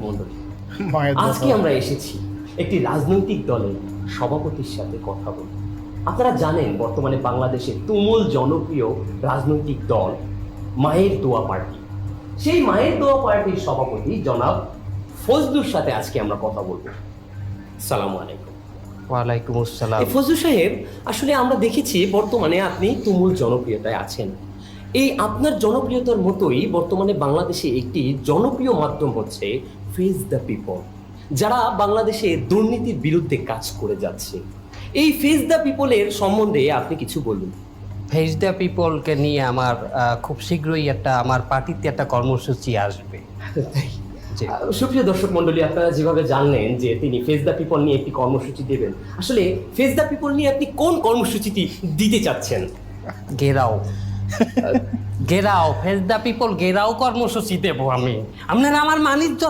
মণ্ডলী, মায়ের আজকে আমরা এসেছি একটি রাজনৈতিক দলের সভাপতির সাথে কথা বলতে। আপনারা জানেন বর্তমানে বাংলাদেশে তুমুল জনপ্রিয় রাজনৈতিক দল মায়ের দোয়া পার্টি। সেই মায়ের দোয়া পার্টির সভাপতি জনাব ফজলুর সাথে আজকে আমরা কথা বলবো। সালামু আলাইকুম। ওয়ালাইকুম আসসালাম। ফজলু সাহেব, আসলে আমরা দেখেছি বর্তমানে আপনি তুমুল জনপ্রিয়তায় আছেন। এই আপনার জনপ্রিয়তার মতোই বর্তমানে বাংলাদেশে একটি জনপ্রিয় মাধ্যম হচ্ছে ফেস দ্য পিপল, যারা বাংলাদেশে দুর্নীতির বিরুদ্ধে কাজ করে যাচ্ছে। এই ফেস দ্য পিপলের সম্বন্ধে আপনি কিছু বলুন। ফেস দ্য পিপলকে নিয়ে আমার খুব শীঘ্রই আমার পার্টিতে একটা কর্মসূচি আসবে। জি। সুপ্রিয় দর্শক মণ্ডলী, আপনারা যেভাবে জানলেন যে তিনি ফেস দ্য পিপল নিয়ে একটি কর্মসূচি দেবেন, আসলে ফেস দ্য পিপল নিয়ে আপনি কোন কর্মসূচিটি দিতে চাচ্ছেন? গেরাও গেরাও ফেস দ্য পিপল গেরাও কর্মসূচি দেবো আমি। আপনারা আমার মানিজ্য